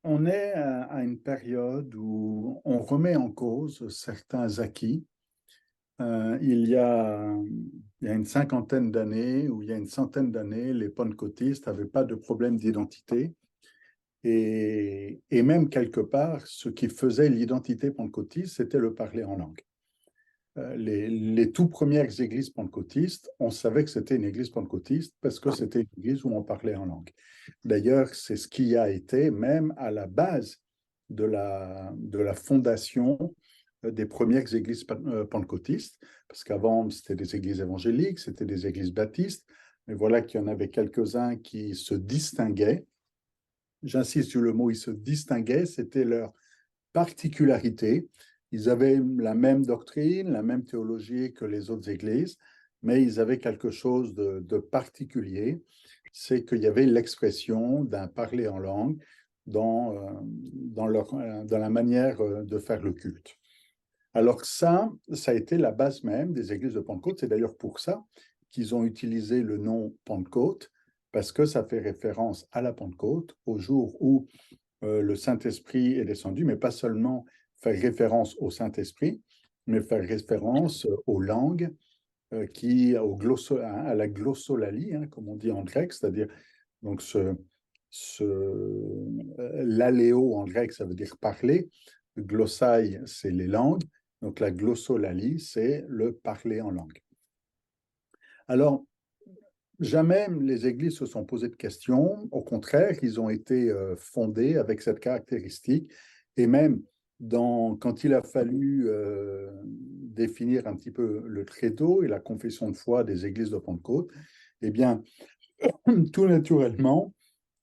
On est à une période où on remet en cause certains acquis. Il y a une cinquantaine d'années ou il y a une centaine d'années, les pentecôtistes n'avaient pas de problème d'identité. Et même quelque part, ce qui faisait l'identité pentecôtiste, c'était le parler en langue. Les tout premières églises pentecôtistes, on savait que c'était une église pentecôtiste parce que c'était une église où on parlait en langue. D'ailleurs, c'est ce qui a été même à la base de la fondation des premières églises pentecôtistes, parce qu'avant, c'était des églises évangéliques, c'était des églises baptistes, mais voilà qu'il y en avait quelques-uns qui se distinguaient. J'insiste sur le mot, ils se distinguaient, c'était leur particularité. Ils avaient la même doctrine, la même théologie que les autres églises, mais ils avaient quelque chose de particulier, c'est qu'il y avait l'expression d'un parler en langue dans la manière de faire le culte. Alors ça a été la base même des églises de Pentecôte. C'est d'ailleurs pour ça qu'ils ont utilisé le nom Pentecôte, parce que ça fait référence à la Pentecôte, au jour où le Saint-Esprit est descendu, mais pas seulement faire référence au Saint-Esprit, mais faire référence aux langues, à la glossolalie, hein, comme on dit en grec, c'est-à-dire donc l'aléo en grec, ça veut dire parler, glossai, c'est les langues, donc la glossolalie, c'est le parler en langue. Alors, jamais les églises se sont posées de questions. Au contraire, ils ont été fondés avec cette caractéristique. Et même quand il a fallu définir un petit peu le credo et la confession de foi des églises de Pentecôte, eh bien, tout naturellement,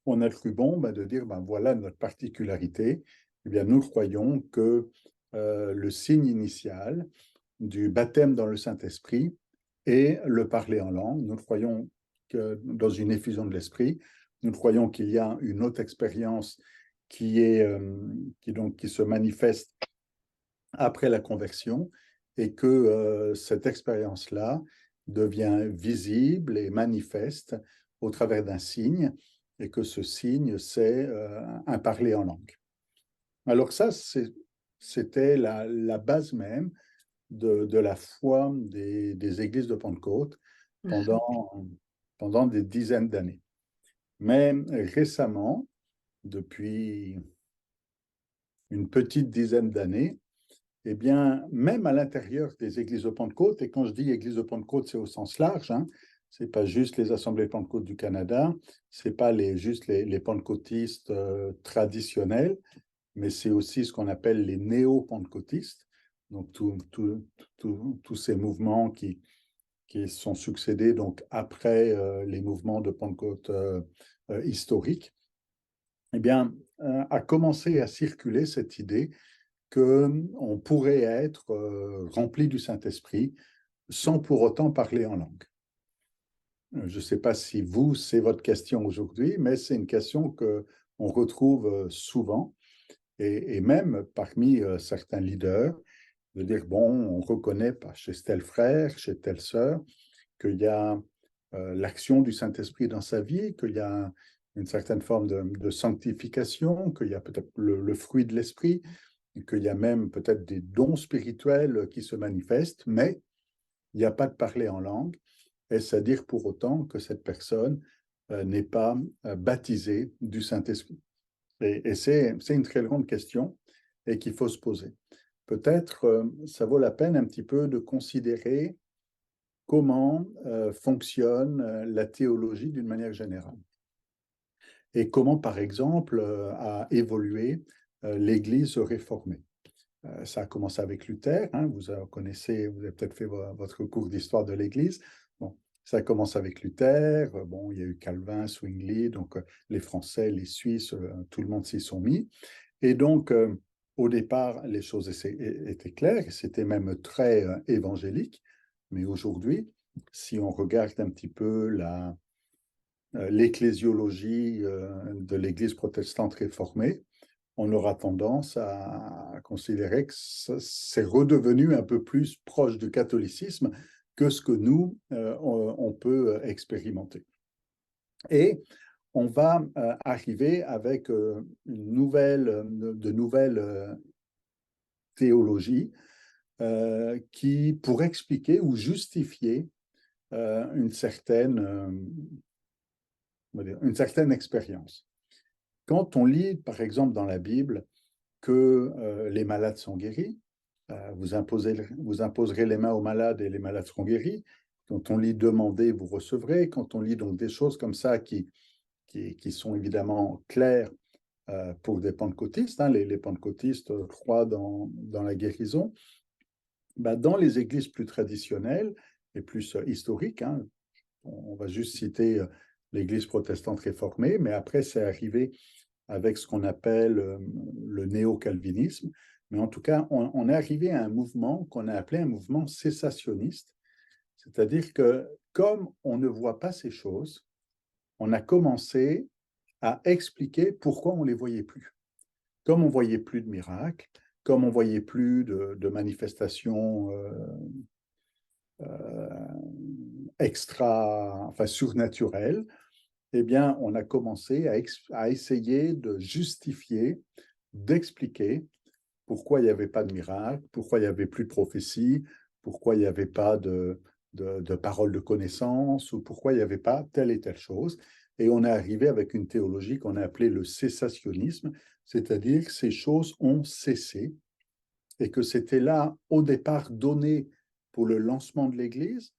on a cru bon de dire, voilà notre particularité. Eh bien, nous croyons que le signe initial du baptême dans le Saint-Esprit est le parler en langue. Nous croyons que dans une effusion de l'esprit, nous croyons qu'il y a une autre expérience qui se manifeste après la conversion et que cette expérience-là devient visible et manifeste au travers d'un signe et que ce signe, c'est un parler en langue. Alors ça, c'était la base même de la foi des églises de Pentecôte pendant des dizaines d'années. Mais récemment, depuis une petite dizaine d'années, eh bien, même à l'intérieur des églises de Pentecôte, et quand je dis église de Pentecôte, c'est au sens large, hein, ce n'est pas juste les assemblées de Pentecôte du Canada, ce n'est pas juste les pentecôtistes traditionnels, mais c'est aussi ce qu'on appelle les néo-pentecôtistes, donc tous ces mouvements qui sont succédés donc après les mouvements de Pentecôte historiques, eh bien, a commencé à circuler cette idée qu'on pourrait être rempli du Saint-Esprit sans pour autant parler en langue. Je ne sais pas si vous, c'est votre question aujourd'hui, mais c'est une question qu'on retrouve souvent, et même parmi certains leaders, de dire, bon, on reconnaît pas chez tel frère, chez telle sœur, qu'il y a l'action du Saint-Esprit dans sa vie, qu'il y a une certaine forme de sanctification, qu'il y a peut-être le fruit de l'Esprit, qu'il y a même peut-être des dons spirituels qui se manifestent, mais il n'y a pas de parler en langue. Est-ce à dire pour autant que cette personne n'est pas baptisée du Saint-Esprit? Et c'est une très grande question et qu'il faut se poser. Peut-être ça vaut la peine un petit peu de considérer comment fonctionne la théologie d'une manière générale. Et comment, par exemple, a évolué l'Église réformée. Ça a commencé avec Luther, hein, vous connaissez, vous avez peut-être fait votre cours d'histoire de l'Église. Bon, ça a commencé avec Luther, bon, il y a eu Calvin, Zwingli, donc les Français, les Suisses, tout le monde s'y sont mis. Et donc, au départ, les choses étaient claires, c'était même très évangélique, mais aujourd'hui, si on regarde un petit peu l'ecclésiologie de l'Église protestante réformée, on aura tendance à considérer que c'est redevenu un peu plus proche du catholicisme que ce que nous, on peut expérimenter. Et on va arriver avec de nouvelles théologies qui pour expliquer ou justifier une certaine expérience. Quand on lit, par exemple, dans la Bible, que les malades sont guéris, vous imposerez les mains aux malades et les malades seront guéris. Quand on lit demandez, vous recevrez. Quand on lit donc des choses comme ça qui sont évidemment claires pour des pentecôtistes, hein, les pentecôtistes croient dans la guérison, bah, dans les églises plus traditionnelles et plus historiques, hein, on va juste citer l'église protestante réformée, mais après c'est arrivé avec ce qu'on appelle le néo-calvinisme. Mais en tout cas, on est arrivé à un mouvement qu'on a appelé un mouvement cessationniste, c'est-à-dire que comme on ne voit pas ces choses, on a commencé à expliquer pourquoi on ne les voyait plus. Comme on ne voyait plus de miracles, comme on ne voyait plus de manifestations surnaturelles, eh bien, on a commencé à essayer de justifier, d'expliquer pourquoi il n'y avait pas de miracle, pourquoi il n'y avait plus de prophétie, pourquoi il n'y avait pas de parole de connaissance, ou pourquoi il n'y avait pas telle et telle chose. Et on est arrivé avec une théologie qu'on a appelée le cessationnisme, c'est-à-dire que ces choses ont cessé et que c'était là, au départ, donné pour le lancement de l'Église,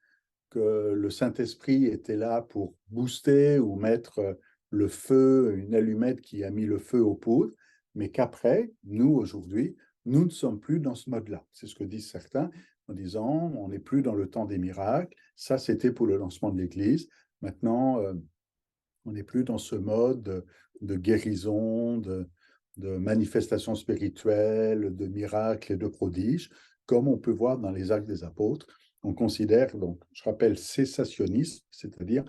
que le Saint-Esprit était là pour booster ou mettre le feu, une allumette qui a mis le feu aux poudres, mais qu'après, nous, aujourd'hui, nous ne sommes plus dans ce mode-là. C'est ce que disent certains en disant, on n'est plus dans le temps des miracles, ça c'était pour le lancement de l'Église, maintenant, on n'est plus dans ce mode de guérison, de manifestations spirituelles, de miracles et de prodiges, comme on peut voir dans les Actes des Apôtres. On considère, donc, je rappelle, cessationniste, c'est-à-dire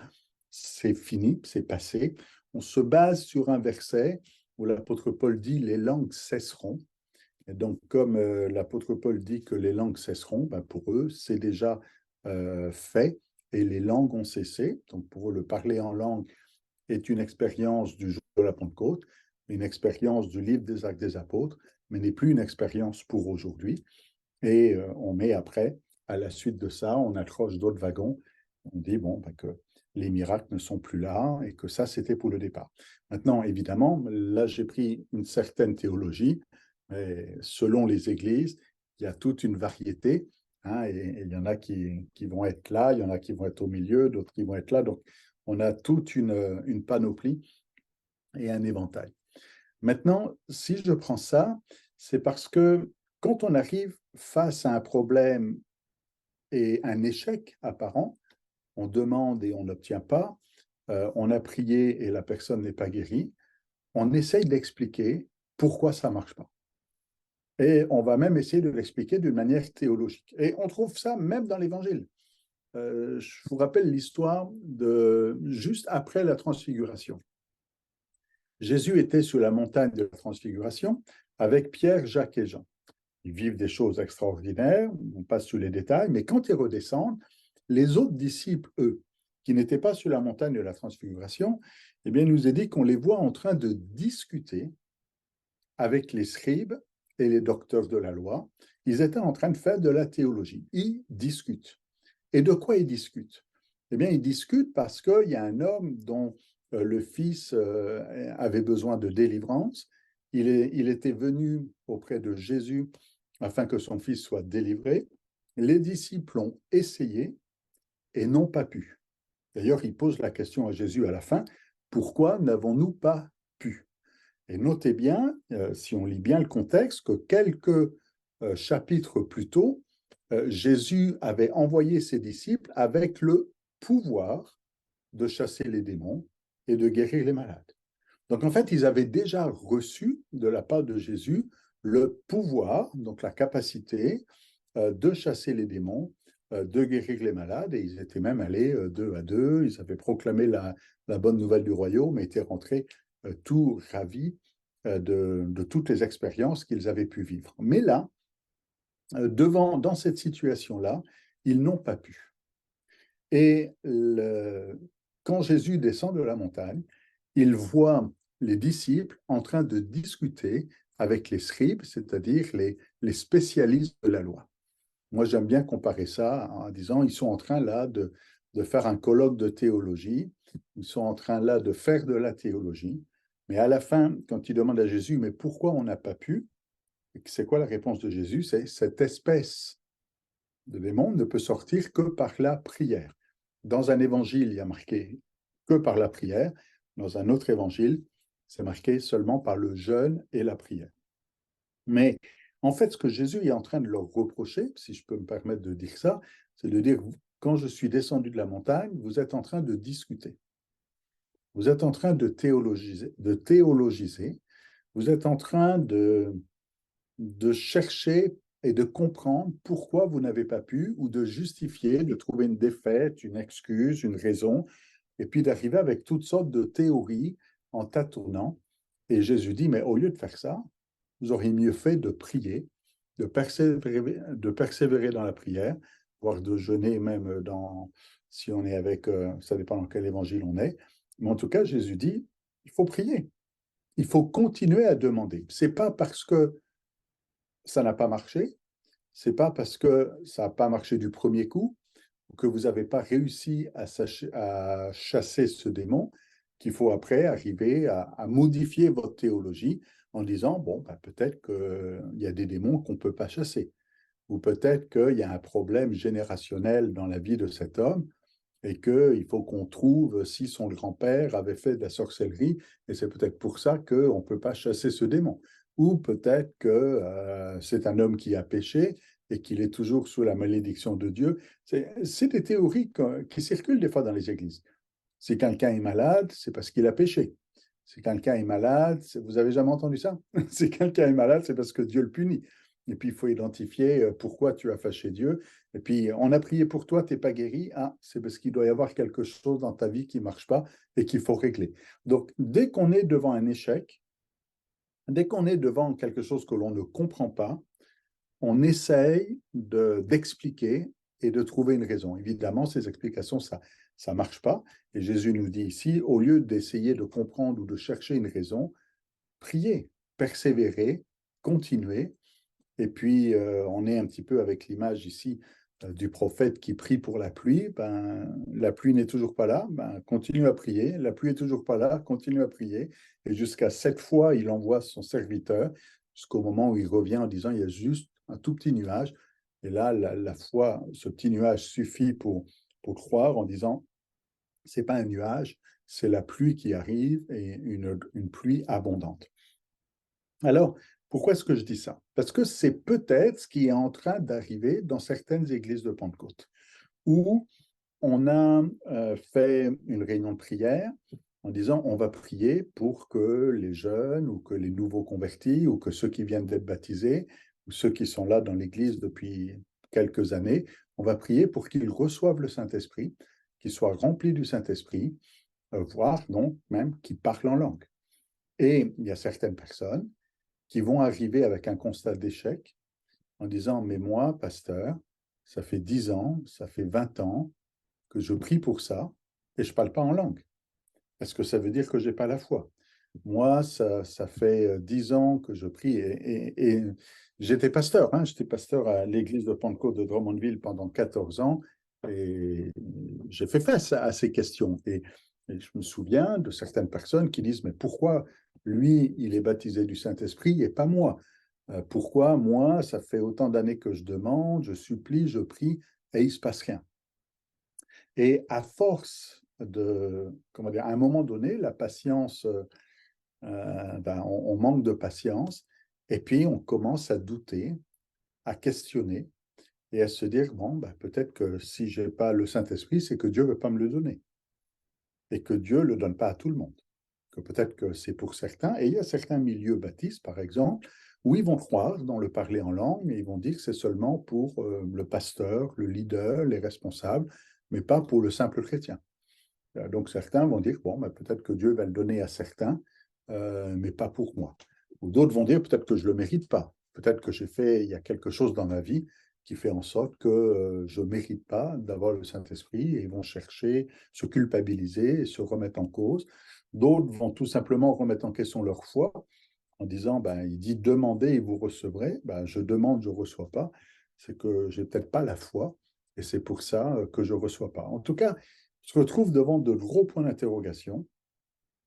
c'est fini, c'est passé. On se base sur un verset où l'apôtre Paul dit les langues cesseront. Et donc, comme l'apôtre Paul dit que les langues cesseront, ben pour eux, c'est déjà fait et les langues ont cessé. Donc, pour eux, le parler en langue est une expérience du jour de la Pentecôte, une expérience du livre des Actes des Apôtres, mais n'est plus une expérience pour aujourd'hui. Et on met après, à la suite de ça, on accroche d'autres wagons. On dit bon, ben, que les miracles ne sont plus là et que ça, c'était pour le départ. Maintenant, évidemment, là, j'ai pris une certaine théologie, mais selon les églises, il y a toute une variété. Hein, et il y en a qui vont être là, il y en a qui vont être au milieu, d'autres qui vont être là. Donc, on a toute une panoplie et un éventail. Maintenant, si je prends ça, c'est parce que quand on arrive face à un problème et un échec apparent, on demande et on n'obtient pas, on a prié et la personne n'est pas guérie, on essaye d'expliquer pourquoi ça ne marche pas. Et on va même essayer de l'expliquer d'une manière théologique. Et on trouve ça même dans l'Évangile. Je vous rappelle l'histoire de juste après la transfiguration. Jésus était sur la montagne de la transfiguration avec Pierre, Jacques et Jean. Ils vivent des choses extraordinaires, on passe sur les détails, mais quand ils redescendent, les autres disciples, eux, qui n'étaient pas sur la montagne de la transfiguration, eh bien, il nous est dit qu'on les voit en train de discuter avec les scribes et les docteurs de la loi. Ils étaient en train de faire de la théologie. Ils discutent. Et de quoi ils discutent? Eh bien, ils discutent parce qu'il y a un homme dont le fils avait besoin de délivrance. Il était venu auprès de Jésus afin que son fils soit délivré. Les disciples ont essayé et n'ont pas pu. D'ailleurs, il pose la question à Jésus à la fin, pourquoi n'avons-nous pas pu? Et notez bien, si on lit bien le contexte, que quelques chapitres plus tôt, Jésus avait envoyé ses disciples avec le pouvoir de chasser les démons et de guérir les malades. Donc en fait, ils avaient déjà reçu de la part de Jésus le pouvoir, donc la capacité de chasser les démons, de guérir les malades, et ils étaient même allés deux à deux, ils avaient proclamé la bonne nouvelle du royaume et étaient rentrés tout ravis de toutes les expériences qu'ils avaient pu vivre. Mais là, dans cette situation-là, ils n'ont pas pu. Et quand Jésus descend de la montagne, il voit les disciples en train de discuter avec les scribes, c'est-à-dire les spécialistes de la loi. Moi, j'aime bien comparer ça en disant, ils sont en train là de faire un colloque de théologie, ils sont en train là de faire de la théologie, mais à la fin, quand ils demandent à Jésus, mais pourquoi on n'a pas pu, c'est quoi la réponse de Jésus? C'est cette espèce de démon ne peut sortir que par la prière. Dans un évangile, il y a marqué que par la prière. Dans un autre évangile, c'est marqué seulement par le jeûne et la prière. Mais en fait, ce que Jésus est en train de leur reprocher, si je peux me permettre de dire ça, c'est de dire, quand je suis descendu de la montagne, vous êtes en train de discuter. Vous êtes en train de théologiser, vous êtes en train de chercher et de comprendre pourquoi vous n'avez pas pu, ou de justifier, de trouver une défaite, une excuse, une raison, et puis d'arriver avec toutes sortes de théories en tâtonnant. Et Jésus dit, mais au lieu de faire ça, vous auriez mieux fait de prier, de persévérer dans la prière, voire de jeûner même si on est avec, ça dépend dans quel évangile on est. Mais en tout cas, Jésus dit, il faut prier. Il faut continuer à demander. C'est pas parce que ça n'a pas marché, c'est pas parce que ça n'a pas marché du premier coup, ou que vous n'avez pas réussi à chasser ce démon, qu'il faut après arriver à modifier votre théologie en disant, bon, bah, peut-être qu'il y a des démons qu'on ne peut pas chasser, ou peut-être qu'il y a un problème générationnel dans la vie de cet homme, et qu'il faut qu'on trouve si son grand-père avait fait de la sorcellerie, et c'est peut-être pour ça qu'on ne peut pas chasser ce démon. Ou peut-être que c'est un homme qui a péché et qu'il est toujours sous la malédiction de Dieu. C'est des théories qui circulent des fois dans les églises. Si quelqu'un est malade, c'est parce qu'il a péché. Si quelqu'un est malade, vous avez jamais entendu ça? Si quelqu'un est malade, c'est parce que Dieu le punit. Et puis, il faut identifier pourquoi tu as fâché Dieu. Et puis, on a prié pour toi, tu n'es pas guéri. Ah, c'est parce qu'il doit y avoir quelque chose dans ta vie qui ne marche pas et qu'il faut régler. Donc, dès qu'on est devant un échec, dès qu'on est devant quelque chose que l'on ne comprend pas, on essaye d'expliquer et de trouver une raison. Évidemment, ces explications, ça ne marche pas. Et Jésus nous dit ici, au lieu d'essayer de comprendre ou de chercher une raison, priez, persévérez, continuez. Et puis, on est un petit peu avec l'image ici du prophète qui prie pour la pluie. Ben, la pluie n'est toujours pas là, ben, continue à prier. La pluie n'est toujours pas là, continue à prier. Et jusqu'à 7 fois, il envoie son serviteur, jusqu'au moment où il revient en disant, il y a juste un tout petit nuage. Et là, la foi, ce petit nuage suffit pour croire en disant, c'est pas un nuage, c'est la pluie qui arrive et une pluie abondante. Alors, pourquoi est-ce que je dis ça? Parce que c'est peut-être ce qui est en train d'arriver dans certaines églises de Pentecôte, où on a fait une réunion de prière en disant on va prier pour que les jeunes ou que les nouveaux convertis ou que ceux qui viennent d'être baptisés ou ceux qui sont là dans l'église depuis quelques années, on va prier pour qu'ils reçoivent le Saint-Esprit, qu'ils soient remplis du Saint-Esprit, voire donc même qu'ils parlent en langue. Et il y a certaines personnes qui vont arriver avec un constat d'échec en disant, mais moi, pasteur, ça fait 10 ans, ça fait 20 ans que je prie pour ça et je ne parle pas en langue. Est-ce que ça veut dire que je n'ai pas la foi? Moi, ça fait 10 ans que je prie et j'étais pasteur. Hein, j'étais pasteur à l'église de Pentecôte de Drummondville pendant 14 ans et j'ai fait face à ces questions. Et je me souviens de certaines personnes qui disent, mais pourquoi lui, il est baptisé du Saint-Esprit et pas moi? Pourquoi moi, ça fait autant d'années que je demande, je supplie, je prie et il ne se passe rien? Et à force comment dire, à un moment donné, la patience, on manque de patience, et puis on commence à douter, à questionner, et à se dire, bon, peut-être que si je n'ai pas le Saint-Esprit, c'est que Dieu ne veut pas me le donner, et que Dieu ne le donne pas à tout le monde. Que peut-être que c'est pour certains, et il y a certains milieux baptistes, par exemple, où ils vont croire dans le parler en langue, et ils vont dire que c'est seulement pour le pasteur, le leader, les responsables, mais pas pour le simple chrétien. Donc certains vont dire, bon, peut-être que Dieu va le donner à certains, mais pas pour moi. Ou d'autres vont dire, peut-être que je ne le mérite pas. Peut-être que il y a quelque chose dans ma vie qui fait en sorte que je ne mérite pas d'avoir le Saint-Esprit, et ils vont chercher, se culpabiliser et se remettre en cause. D'autres vont tout simplement remettre en question leur foi en disant, ben, il dit demandez et vous recevrez. Ben, je demande, je ne reçois pas. C'est que je n'ai peut-être pas la foi et c'est pour ça que je ne reçois pas. En tout cas, je se retrouve devant de gros points d'interrogation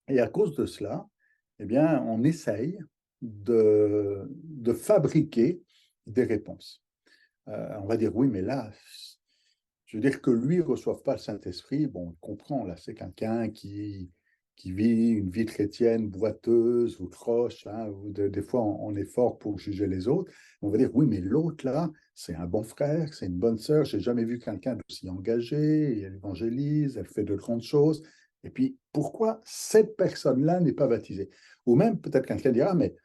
et à cause de cela, eh bien, on essaye de fabriquer des réponses. On va dire oui, mais là, je veux dire que lui ne reçoive pas le Saint-Esprit. Bon, on comprend, là, c'est quelqu'un qui vit une vie chrétienne boiteuse ou croche, hein, ou des fois on est fort pour juger les autres. On va dire oui, mais l'autre là, c'est un bon frère, c'est une bonne sœur. J'ai jamais vu quelqu'un d'aussi engagé. Elle évangélise, elle fait de grandes choses. Et puis pourquoi cette personne-là n'est pas baptisée? Ou même peut-être quelqu'un dira, mais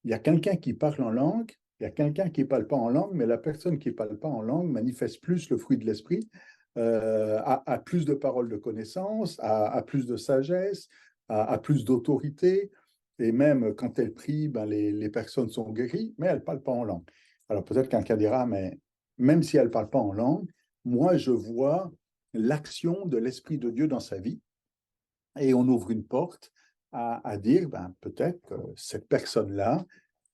il y a quelqu'un qui parle en langue, il y a quelqu'un qui ne parle pas en langue, mais la personne qui ne parle pas en langue manifeste plus le fruit de l'esprit, a plus de paroles de connaissance, a plus de sagesse, a plus d'autorité, et même quand elle prie, ben les personnes sont guéries, mais elle ne parle pas en langue. Alors peut-être quelqu'un dira, mais même si elle ne parle pas en langue, moi je vois l'action de l'Esprit de Dieu dans sa vie, et on ouvre une porte à dire, ben, peut-être que cette personne-là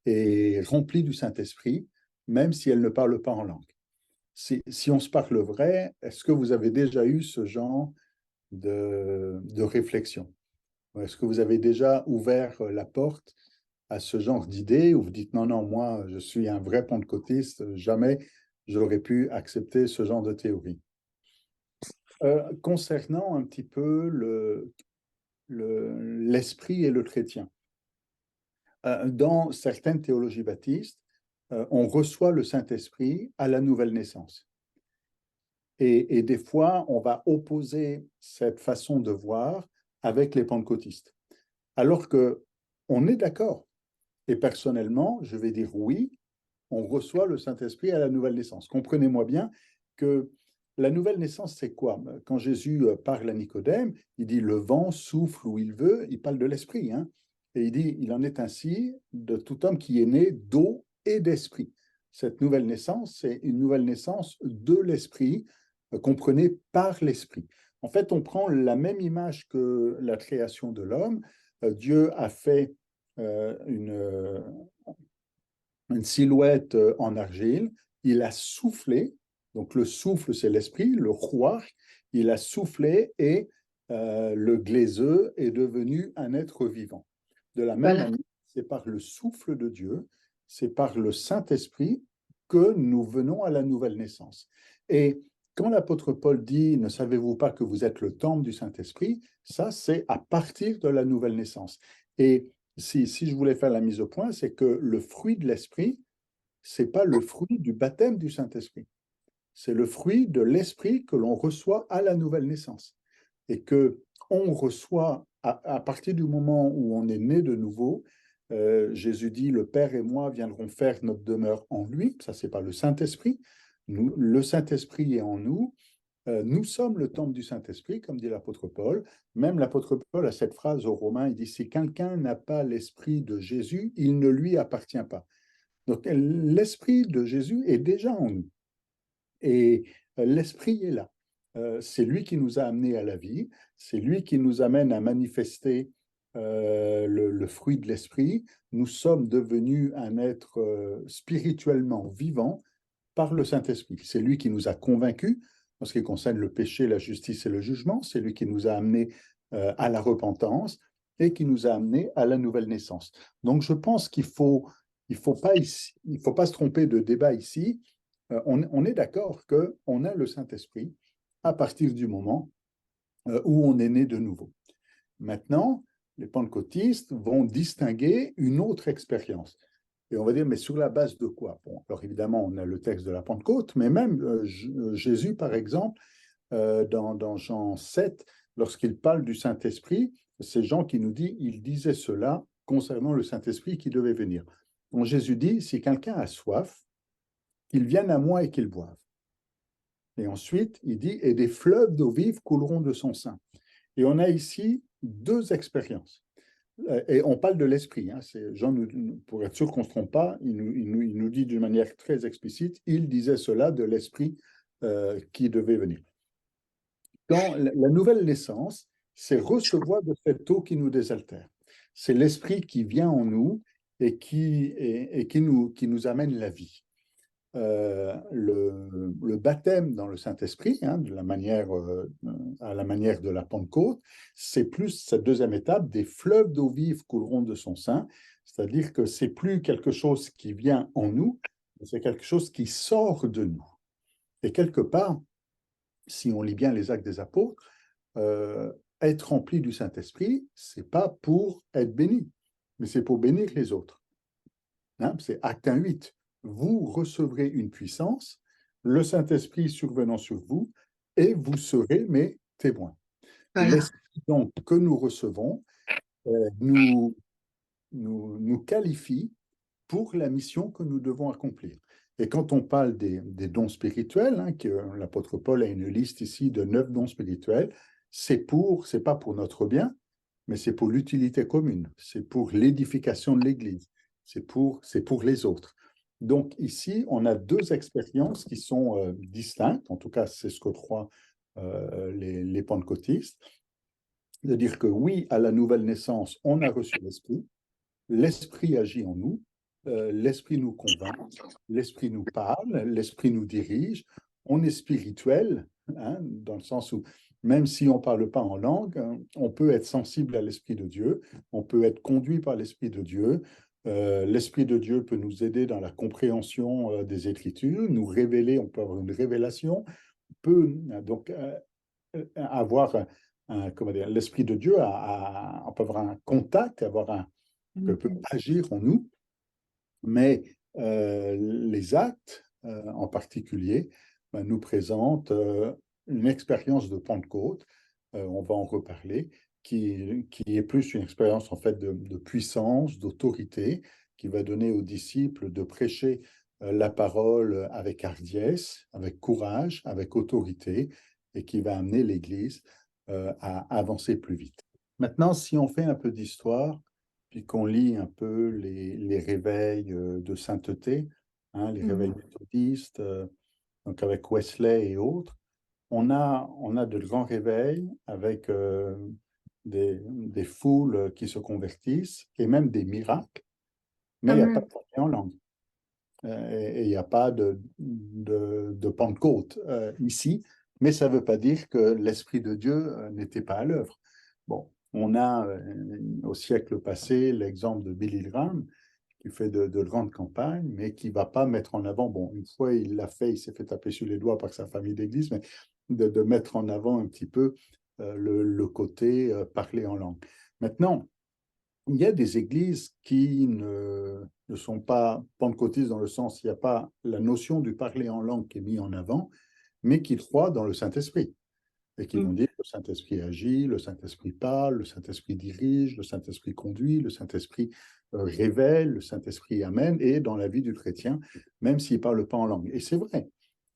est remplie du Saint-Esprit, même si elle ne parle pas en langue. Si on se parle vrai, est-ce que vous avez déjà eu ce genre de réflexion? Est-ce que vous avez déjà ouvert la porte à ce genre d'idée où vous dites non, non, moi, je suis un vrai pentecôtiste, jamais j'aurais pu accepter ce genre de théorie. Concernant un petit peu l'esprit et le chrétien, dans certaines théologies baptistes, on reçoit le Saint-Esprit à la nouvelle naissance. Et des fois, on va opposer cette façon de voir avec les pentecôtistes. Alors que on est d'accord. Et personnellement, je vais dire oui, on reçoit le Saint-Esprit à la nouvelle naissance. Comprenez-moi bien que la nouvelle naissance, c'est quoi? Quand Jésus parle à Nicodème, il dit le vent souffle où il veut, il parle de l'esprit, hein. Et il dit il en est ainsi de tout homme qui est né d'eau et d'esprit. Cette nouvelle naissance, c'est une nouvelle naissance de l'esprit, comprenez par l'esprit. En fait, on prend la même image que la création de l'homme. Dieu a fait une silhouette en argile, il a soufflé, donc le souffle c'est l'esprit, le roi, il a soufflé et le glaiseux est devenu un être vivant. De la même Voilà. manière, c'est par le souffle de Dieu, c'est par le Saint-Esprit que nous venons à la nouvelle naissance. Et quand l'apôtre Paul dit « Ne savez-vous pas que vous êtes le temple du Saint-Esprit ?» ça, c'est à partir de la nouvelle naissance. Et si je voulais faire la mise au point, c'est que le fruit de l'esprit, c'est pas le fruit du baptême du Saint-Esprit. C'est le fruit de l'esprit que l'on reçoit à la nouvelle naissance. Et que on reçoit à partir du moment où on est né de nouveau. Jésus dit, le Père et moi viendrons faire notre demeure en lui. Ça, c'est pas le Saint-Esprit. Le Saint-Esprit est en nous. Nous sommes le temple du Saint-Esprit, comme dit l'apôtre Paul. Même l'apôtre Paul a cette phrase aux Romains, il dit, si quelqu'un n'a pas l'esprit de Jésus, il ne lui appartient pas. Donc l'esprit de Jésus est déjà en nous. Et l'esprit est là. C'est lui qui nous a amenés à la vie, c'est lui qui nous amène à manifester le fruit de l'esprit. Nous sommes devenus un être spirituellement vivant par le Saint-Esprit. C'est lui qui nous a convaincus en ce qui concerne le péché, la justice et le jugement. C'est lui qui nous a amenés à la repentance et qui nous a amenés à la nouvelle naissance. Donc je pense il faut pas se tromper de débat ici. On est d'accord qu'on a le Saint-Esprit à partir du moment où on est né de nouveau. Maintenant, les pentecôtistes vont distinguer une autre expérience. Et on va dire, mais sur la base de quoi? Bon, alors évidemment, on a le texte de la Pentecôte, mais même Jésus, par exemple, dans Jean 7, lorsqu'il parle du Saint-Esprit, c'est Jean qui nous dit, il disait cela concernant le Saint-Esprit qui devait venir. Donc Jésus dit, si quelqu'un a soif, qu'il vienne à moi et qu'il boive. Et ensuite, il dit, et des fleuves d'eau vive couleront de son sein. Et on a ici deux expériences. Et on parle de l'esprit. Hein, Jean, pour être sûr qu'on ne se trompe pas, il nous dit d'une manière très explicite, il disait cela de l'esprit qui devait venir. Quand la nouvelle naissance, c'est recevoir de cette eau qui nous désaltère. C'est l'esprit qui vient en nous et qui nous amène la vie. Le baptême dans le Saint-Esprit, hein, à la manière de la Pentecôte, c'est plus cette deuxième étape, des fleuves d'eau vive couleront de son sein, c'est-à-dire que c'est plus quelque chose qui vient en nous, c'est quelque chose qui sort de nous. Et quelque part, si on lit bien les Actes des Apôtres, être rempli du Saint-Esprit, c'est pas pour être béni, mais c'est pour bénir les autres. Hein, c'est Acte 1:8. Vous recevrez une puissance, le Saint-Esprit survenant sur vous, et vous serez mes témoins. Voilà. L'Esprit donc que nous recevons nous qualifie pour la mission que nous devons accomplir. Et quand on parle des dons spirituels, hein, que l'apôtre Paul a une liste ici de 9 dons spirituels, c'est pas pour notre bien, mais c'est pour l'utilité commune, c'est pour l'édification de l'Église, c'est pour les autres. Donc ici, on a deux expériences qui sont distinctes, en tout cas c'est ce que croient les pentecôtistes, de dire que oui, à la nouvelle naissance, on a reçu l'Esprit, l'Esprit agit en nous, l'Esprit nous convainc, l'Esprit nous parle, l'Esprit nous dirige, on est spirituel, hein, dans le sens où même si on ne parle pas en langue, hein, on peut être sensible à l'Esprit de Dieu, on peut être conduit par l'Esprit de Dieu, l'Esprit de Dieu peut nous aider dans la compréhension des Écritures, nous révéler, on peut avoir une révélation, on peut donc avoir comment dire, l'Esprit de Dieu, on peut avoir un contact, peut agir en nous, mais les actes en particulier ben, nous présentent une expérience de Pentecôte, on va en reparler, qui est plus une expérience en fait de puissance, d'autorité, qui va donner aux disciples de prêcher la parole avec hardiesse, avec courage, avec autorité, et qui va amener l'Église à avancer plus vite. Maintenant, si on fait un peu d'histoire, puis qu'on lit un peu les réveils de sainteté, hein, les réveils méthodistes, donc avec Wesley et autres, on a de grands réveils avec des foules qui se convertissent et même des miracles, mais il n'y a pas de Amen. parler en langue. Et il n'y a pas de Pentecôte ici, mais ça ne veut pas dire que l'Esprit de Dieu n'était pas à l'œuvre. Bon, on a au siècle passé l'exemple de Billy Graham, qui fait de grandes campagnes, mais qui ne va pas mettre en avant, bon, une fois il l'a fait, il s'est fait taper sur les doigts par sa famille d'église, mais de mettre en avant un petit peu le côté parler en langue. Maintenant, il y a des églises qui ne sont pas pentecôtistes dans le sens, il n'y a pas la notion du parler en langue qui est mise en avant, mais qui croient dans le Saint-Esprit et qui vont dire que le Saint-Esprit agit, le Saint-Esprit parle, le Saint-Esprit dirige, le Saint-Esprit conduit, le Saint-Esprit révèle, le Saint-Esprit amène, et dans la vie du chrétien, même s'il ne parle pas en langue. Et c'est vrai,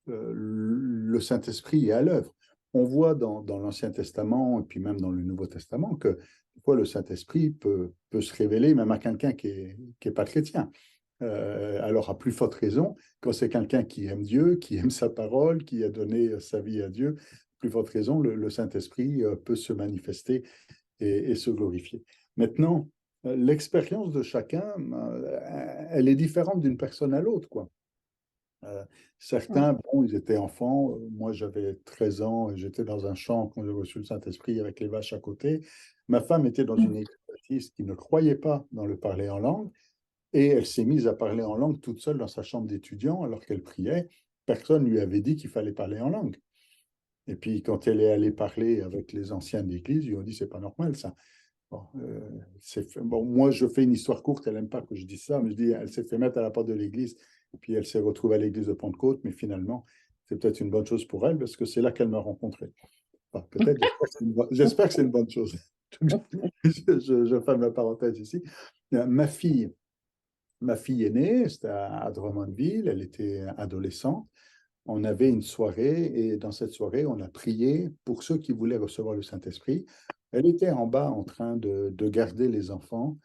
le Saint-Esprit est à l'œuvre. On voit dans l'Ancien Testament et puis même dans le Nouveau Testament que fois, le Saint-Esprit peut se révéler même à quelqu'un qui est pas chrétien. Alors, à plus forte raison, quand c'est quelqu'un qui aime Dieu, qui aime sa parole, qui a donné sa vie à Dieu, plus forte raison, le Saint-Esprit peut se manifester et se glorifier. Maintenant, l'expérience de chacun, elle est différente d'une personne à l'autre, quoi. Certains, bon, ils étaient enfants. Moi, j'avais 13 ans et j'étais dans un champ quand j'ai reçu le Saint-Esprit avec les vaches à côté. Ma femme était dans une église baptiste qui ne croyait pas dans le parler en langue et elle s'est mise à parler en langue toute seule dans sa chambre d'étudiant alors qu'elle priait. Personne ne lui avait dit qu'il fallait parler en langue. Et puis, quand elle est allée parler avec les anciens de l'église, ils lui ont dit, c'est pas normal ça. Bon, bon, moi, je fais une histoire courte, elle n'aime pas que je dise ça, mais je dis, elle s'est fait mettre à la porte de l'église, puis elle s'est retrouvée à l'église de Pentecôte, mais finalement, c'est peut-être une bonne chose pour elle, parce que c'est là qu'elle m'a rencontré. Enfin, peut-être, j'espère que c'est une bonne chose. Je ferme la parenthèse ici. Ma fille aînée, c'était à Drummondville, elle était adolescente. On avait une soirée, et dans cette soirée, on a prié pour ceux qui voulaient recevoir le Saint-Esprit. Elle était en bas en train de garder les enfants.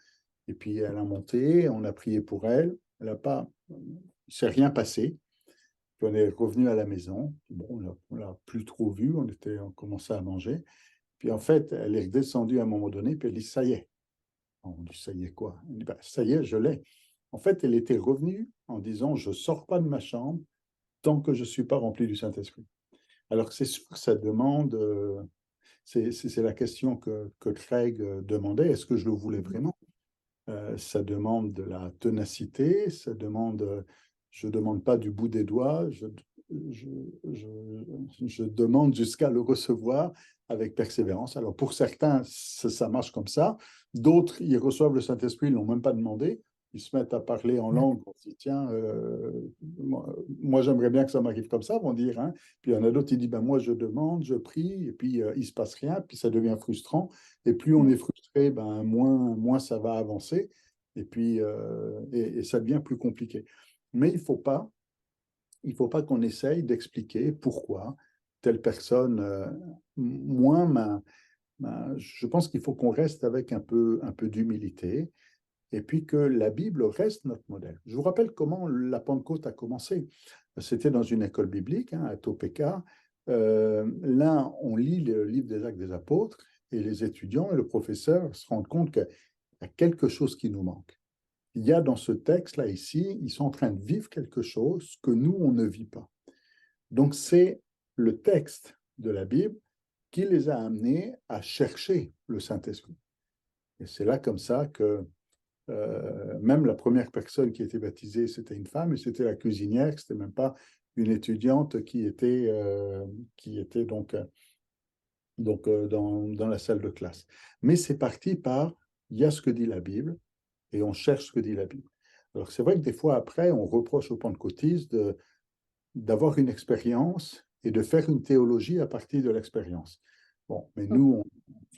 Et puis elle a monté, on a prié pour elle. Elle a pas, il ne s'est rien passé. Puis on est revenu à la maison. Bon, on l'a plus trop vue. On commençait à manger. Puis en fait, elle est redescendue à un moment donné. Puis elle dit, ça y est. On dit, ça y est quoi? Elle dit, bah, ça y est, je l'ai. En fait, elle était revenue en disant, je ne sors pas de ma chambre tant que je ne suis pas rempli du Saint-Esprit. Alors c'est sûr que ça demande, c'est la question que Craig demandait, est-ce que je le voulais vraiment? Ça demande de la ténacité, ça demande, je ne demande pas du bout des doigts, je, je demande jusqu'à le recevoir avec persévérance. Alors pour certains, ça marche comme ça. D'autres, ils reçoivent le Saint-Esprit, ils ne l'ont même pas demandé. Ils se mettent à parler en langue. On se dit, tiens, moi j'aimerais bien que ça m'arrive comme ça, vont dire. Hein. Puis il y en a d'autres qui disent, ben, moi je demande, je prie, et puis il ne se passe rien, puis ça devient frustrant. Et plus on est frustré, ben, moins ça va avancer. Et puis, et ça devient plus compliqué. Mais il faut pas qu'on essaye d'expliquer pourquoi telle personne, moins je pense qu'il faut qu'on reste avec un peu d'humilité et puis que la Bible reste notre modèle. Je vous rappelle comment la Pentecôte a commencé. C'était dans une école biblique, hein, à Topeka. Là, on lit le livre des Actes des Apôtres et les étudiants et le professeur se rendent compte qu'il y a quelque chose qui nous manque. Il y a dans ce texte-là ici, ils sont en train de vivre quelque chose que nous, on ne vit pas. Donc, c'est le texte de la Bible qui les a amenés à chercher le Saint-Esprit. Et c'est là comme ça que même la première personne qui a été baptisée, c'était une femme, et c'était la cuisinière, c'était même pas une étudiante qui était dans la salle de classe. Mais c'est parti par, il y a ce que dit la Bible, et on cherche ce que dit la Bible. Alors c'est vrai que des fois après, on reproche aux pentecôtistes d'avoir une expérience et de faire une théologie à partir de l'expérience. Bon, mais nous,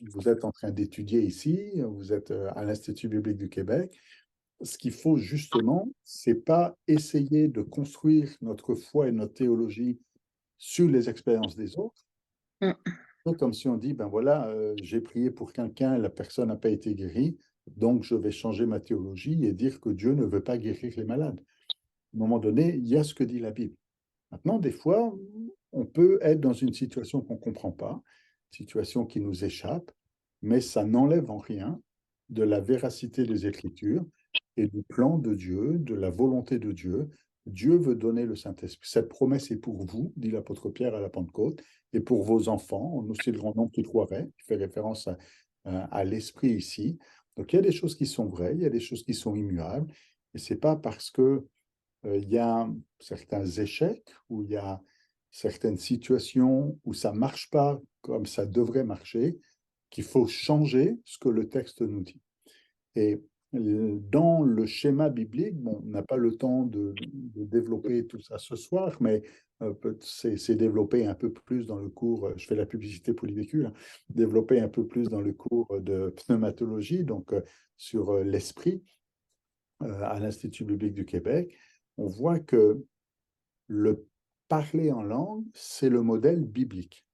vous êtes en train d'étudier ici, vous êtes à l'Institut biblique du Québec. Ce qu'il faut justement, c'est pas essayer de construire notre foi et notre théologie sur les expériences des autres. Mm. Comme si on dit, ben voilà, j'ai prié pour quelqu'un, la personne n'a pas été guérie, donc je vais changer ma théologie et dire que Dieu ne veut pas guérir les malades. À un moment donné, il y a ce que dit la Bible. Maintenant, des fois, on peut être dans une situation qu'on ne comprend pas, situation qui nous échappe, mais ça n'enlève en rien de la véracité des Écritures et du plan de Dieu, de la volonté de Dieu. Dieu veut donner le Saint-Esprit. Cette promesse est pour vous, dit l'apôtre Pierre à la Pentecôte, et pour vos enfants, on aussi le grand nombre qui croiraient, qui fait référence à l'Esprit ici. Donc il y a des choses qui sont vraies, il y a des choses qui sont immuables, et ce n'est pas parce que il y a certains échecs, où il y a certaines situations où ça ne marche pas comme ça devrait marcher, qu'il faut changer ce que le texte nous dit. Et dans le schéma biblique, bon, on n'a pas le temps de développer tout ça ce soir, mais c'est développé un peu plus dans le cours, je fais la publicité pour l'IVQ, hein, développé un peu plus dans le cours de pneumatologie, donc sur l'esprit à l'Institut biblique du Québec. On voit que le parler en langue, c'est le modèle biblique.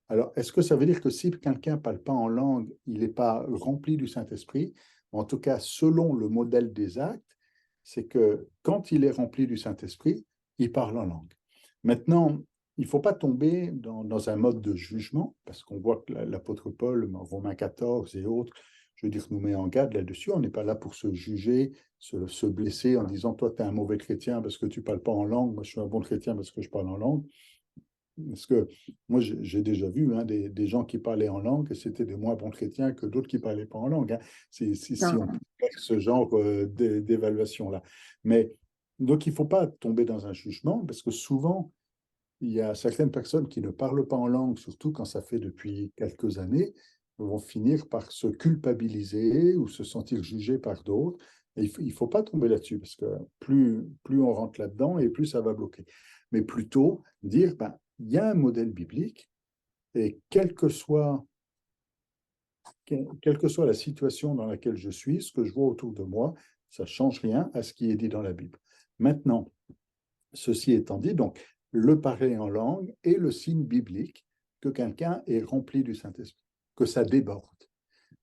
Alors, est-ce que ça veut dire que si quelqu'un ne parle pas en langue, il n'est pas rempli du Saint-Esprit? En tout cas, selon le modèle des actes, c'est que quand il est rempli du Saint-Esprit, il parle en langue. Maintenant, il ne faut pas tomber dans un mode de jugement, parce qu'on voit que l'apôtre Paul, Romains 14 et autres, je veux dire, nous met en garde là-dessus. On n'est pas là pour se juger, se blesser en disant, toi, tu es un mauvais chrétien parce que tu ne parles pas en langue, moi, je suis un bon chrétien parce que je parle en langue. Parce que moi, j'ai déjà vu hein, des gens qui parlaient en langue et c'était des moins bons chrétiens que d'autres qui ne parlaient pas en langue. Hein. Si on peut Non. faire ce genre d'évaluation-là. Mais donc, il ne faut pas tomber dans un jugement parce que souvent, il y a certaines personnes qui ne parlent pas en langue, surtout quand ça fait depuis quelques années, vont finir par se culpabiliser ou se sentir jugés par d'autres. Et il ne faut pas tomber là-dessus parce que plus on rentre là-dedans et plus ça va bloquer. Mais plutôt dire, ben, il y a un modèle biblique et quelle que soit la situation dans laquelle je suis, ce que je vois autour de moi, ça ne change rien à ce qui est dit dans la Bible. Maintenant, ceci étant dit, donc, le parler en langue est le signe biblique que quelqu'un est rempli du Saint-Esprit. que ça déborde.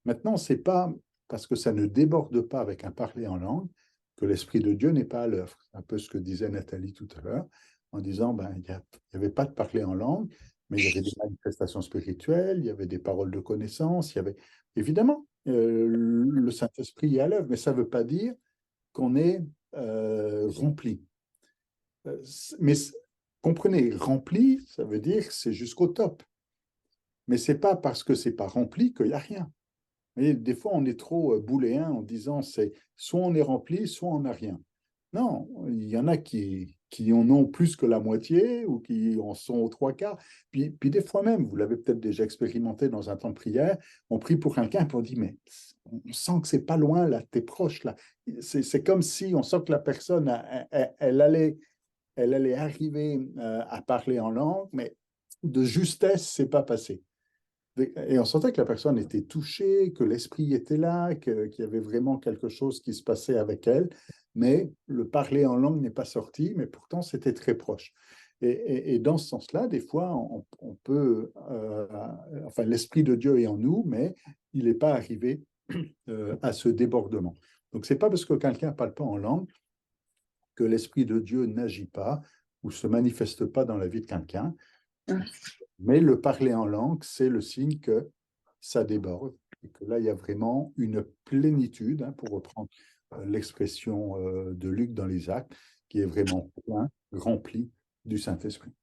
Maintenant, ce n'est pas parce que ça ne déborde pas avec un parler en langue que l'Esprit de Dieu n'est pas à l'œuvre. C'est un peu ce que disait Nathalie tout à l'heure, en disant il n'y avait pas de parler en langue, mais il y avait des manifestations spirituelles, il y avait des paroles de connaissance, il y avait évidemment le Saint-Esprit est à l'œuvre, mais ça ne veut pas dire qu'on est rempli. Mais comprenez, rempli, ça veut dire que c'est jusqu'au top. Mais ce n'est pas parce que ce n'est pas rempli qu'il n'y a rien. Et des fois, on est trop bouléen en disant c'est soit on est rempli, soit on n'a rien. Non, il y en a qui en ont plus que la moitié ou qui en sont aux trois quarts. Puis des fois même, vous l'avez peut-être déjà expérimenté dans un temps de prière, on prie pour quelqu'un et on dit mais on sent que c'est pas loin là, t'es proche là. C'est comme si on sent que la personne, elle allait arriver à parler en langue, mais de justesse, c'est pas passé. Et on sentait que la personne était touchée, que l'esprit était là, qu'il y avait vraiment quelque chose qui se passait avec elle, mais le parler en langue n'est pas sorti, mais pourtant c'était très proche. Et dans ce sens-là, des fois, on peut, enfin, l'esprit de Dieu est en nous, mais il n'est pas arrivé à ce débordement. Donc, c'est pas parce que quelqu'un ne parle pas en langue que l'esprit de Dieu n'agit pas ou se manifeste pas dans la vie de quelqu'un. Mais le parler en langue, c'est le signe que ça déborde et que là, il y a vraiment une plénitude, hein, pour reprendre l'expression de Luc dans les Actes, qui est vraiment plein, rempli du Saint-Esprit.